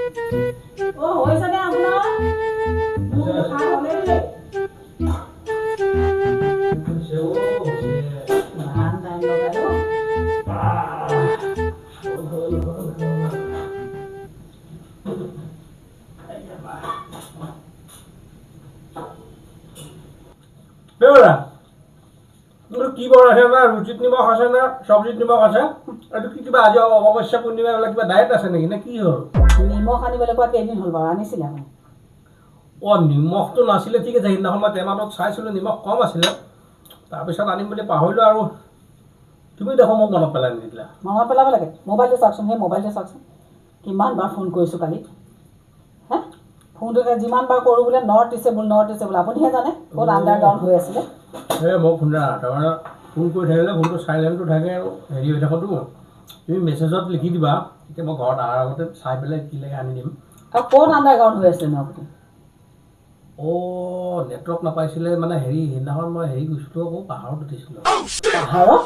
অ হৈছে নে আপোনাৰ মোৰ খা হলে মান টাইম লগালো বেউৰা কি বনাইছে না ৰুটিত নিমখ আছে না চব্জিত নিমখ আছে এইটো কি কিবা আজি অমাৱস্যা পূৰ্ণিমা বোলে কিবা ডায়েট আছে নেকি নে কি হ'ল নিমখ আনিবলৈ কোৱা কেইদিন হ'ল বাৰু আনিছিলে আপুনি নিমখটো নাছিলে ঠিক আছে সেইদিনাখন মই টেমাটোত চাইছিলোঁ নিমখ কম আছিলে তাৰপিছত আনিম বুলি পাহৰিলোঁ আৰু তুমি দেখোন মোক মনত পেলাই নিদিলা মনত পেলাব লাগে মোবাইলটো চাওকচোন সেই মোবাইলটো চাওকচোন কিমান বাৰ ফোন কৰিছোঁ কালি হে ফোনটো যিমান বাৰ কৰোঁ বোলে নট ৰিচেবল আপুনিহে জানে ক'ত আণ্ডাৰগ্ৰাউণ্ড হৈ আছিলে এই মোক শুনা তাৰমানে ফোন কৰি থাকিলে ফোনটো চাইলেণ্টটো থাকে আৰু হেৰি হৈ থাকোঁতো তুমি মেছেজত লিখি দিবা তেতিয়া মই ঘৰত অহাৰ আগতে চাই পেলাই কি লাগে আনি দিম আৰু ক'ত আণ্ডাৰগ্ৰাউণ্ড হৈ আছিলে ন আপুনি নেটৱৰ্ক নাপাইছিলে মানে হেৰি সেইদিনাখন মই হেৰি গৈছিলোঁ আকৌ পাহাৰত উঠিছিলোঁ পাহাৰত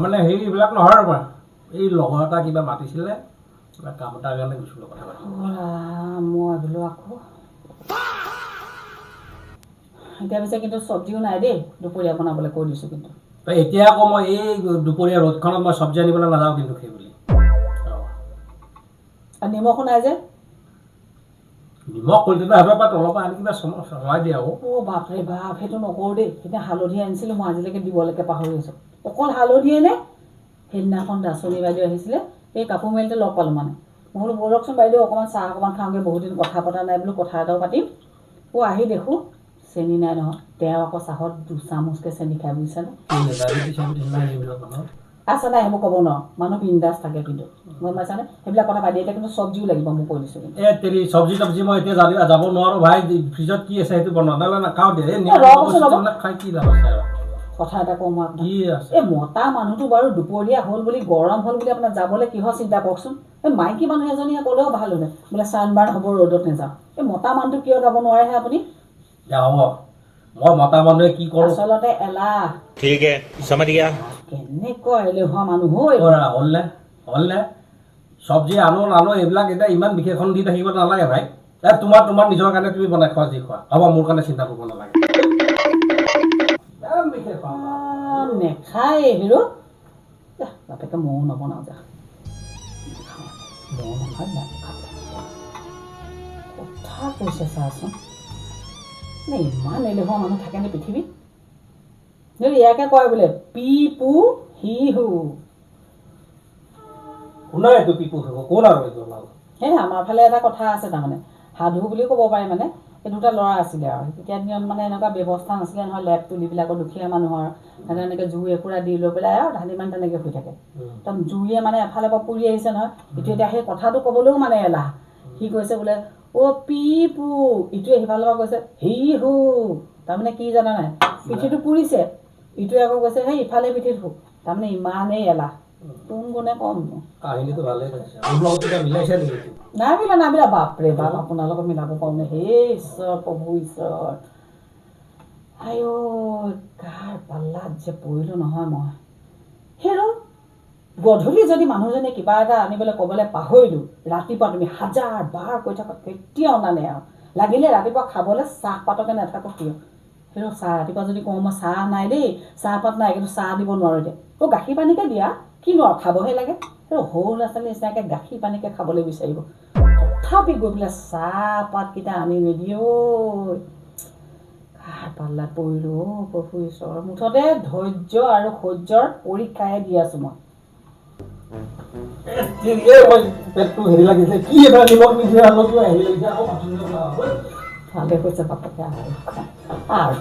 মানে হেৰি এইবিলাক নহয় আৰু এই লগৰ এটা কিবা মাতিছিলে কিবা কাম এটাৰ কাৰণে গৈছিলোঁ কথা পাতি মই বোলো আকৌ এতিয়া পিছে কিন্তু চব্জিও নাই দেই দুপৰীয়া বনাবলৈ কৈ দিছোঁ কিন্তু এতিয়া আকৌ মই এই দুপৰীয়া ৰ'দখনত মই চব্জি আনিবলৈ নাযাওঁ কিন্তু সেই বুলি আৰু নিমখো নাই যে নিমখ কলিতা হাতৰ পৰা তলৰ পৰা আনি কিবা চলাই দিয়ে আকৌ বাপৰে বাপ সেইটো নকৰোঁ দেই এতিয়া হালধি আনিছিলোঁ মই আজিলৈকে দিবলৈকে পাহৰি আছোঁ অকল হালধিয়ে নে সেইদিনাখন দাচনী বাইদেউ আহিছিলে এই কাপোৰ মেলতে লগ পালোঁ মানে মই বোলো ব'লকচোন বাইদেউ অকণমান চাহ অকণমান খাওঁগৈ বহুত দিন কথা পতা নাই বোলো কথা এটাও পাতিম আহি দেখোঁ চেনি নাই নহয় তেওঁ আকৌ চাহত 2 চামুচকৈ চেনি খাই বুজিছেনে আছে নাই সেইবোৰ ক'ব নোৱাৰোঁ মানুহ বিন্দাছ থাকে কিন্তু গম পাইছানে সেইবিলাক কথা পাতি এতিয়া কিন্তু চব্জিও লাগিব মোক কৈ দিছোঁ চব্জি তব্জি মই এতিয়া যাব নোৱাৰোঁ ভাই ফ্ৰিজত কি আছে সেইটো বনোৱা নহ'লে নাখাওঁ দে খাই কি লাভ আছে কথা এটা কওঁ মই কি আছে এই মতা মানুহটো বাৰু দুপৰীয়া হ'ল বুলি গৰম হ'ল বুলি আপোনাৰ যাবলৈ কিহৰ চিন্তা কৰকচোন এই মাইকী মানুহ এজনীয়ে ক'লেও ভাল হ'লে বোলে ছানবাৰ্ণ হ'ব ৰ'দত নাযাওঁ এই মতা মানুহটো কিয় যাব নোৱাৰেহে আপুনি হ'ব মই মতা মানুহে কি কৰোঁ আচলতে এলাহ ঠিক সমझ गया কেনেকুৱা এলেহুৱা মানুহ হ'লনে চব্জি আনো এইবিলাক এতিয়া ইমান বিশেষণ দি থাকিব নালাগে ভাই তোমাৰ নিজৰ কাৰণে তুমি বনাই খোৱা যি খোৱা হ'ব মোৰ কাৰণে চিন্তা কৰিব নালাগে নেখায় হিৰো বাপেকে ময়ো নবনাওঁ যা কথা কৈছে চাচোন ইমান এলেহুৱা মানুহ থাকেনে পৃথিৱীত ইয়াকে কয় বোলে পি পু হি হু সেই আমাৰ ফালে এটা কথা আছে তাৰমানে সাধু বুলিও ক'ব পাৰে মানে এই দুটা ল'ৰা আছিলে আৰু তেতিয়া দিনত মানে এনেকুৱা ব্যৱস্থা নাছিলে নহয় লেপ তুলিবিলাকৰ দুখীয়া মানুহৰ এনেকৈ জুই একুৰা দি লৈ পেলাই আৰু ধানিমান তেনেকৈ শুই থাকে একদম জুইয়ে মানে এফালে পৰা পুৰি আহিছে নহয় ইটো এতিয়া সেই কথাটো ক'বলৈও মানে এলাহ সি কৈছে বোলে পি পু ইটোৱে সিফালৰ পৰা কৈছে হি হু তাৰমানে কি জানা নাই পিঠিটো পুৰিছে ইটোৱে আকৌ কৈছে সেই ইফালে পিঠিত হু তাৰমানে ইমানেই এলাহ কোন গুণে কম কাহিনীটো ভালেই মিলাইছে নেকি নামিলা বাপৰে বাপ আপোনাৰ লগত মিলাব পাৰোঁ নে হে ঈশ্বৰ প্ৰভু ঈশ্বৰ আই কাৰ পাল্লাত যে পৰিলোঁ নহয় মই হেৰ গধূলি যদি মানুহজনে কিবা এটা আনিবলৈ ক'বলৈ পাহৰিলোঁ ৰাতিপুৱা তুমি 1000 বাৰ কৈ থকা কেতিয়াও নানে আৰু লাগিলে ৰাতিপুৱা খাবলৈ চাহপাতকে নাথাকক কিয় হেৰ চাহ ৰাতিপুৱা যদি কওঁ মই চাহ নাই দেই চাহপাত নাই কিন্তু চাহ দিব নোৱাৰোঁ এতিয়া গাখীৰ পানীকে দিয়া কিনো আৰু খাবহে লাগে সৰু ল'ৰা ছোৱালী নিচিনাকৈ গাখীৰ পানীকে খাবলৈ বিচাৰিব তথাপি গৈ পেলাই চাহপাতকেইটা আনি নিদিয়ে কাৰ পাল্লাত পৰিলোঁ প্ৰভু ঈশ্বৰ মুঠতে ধৈৰ্য আৰু সহ্যৰ পৰীক্ষাহে দি আছোঁ মই ভালে হৈছে বাপেকে আৰু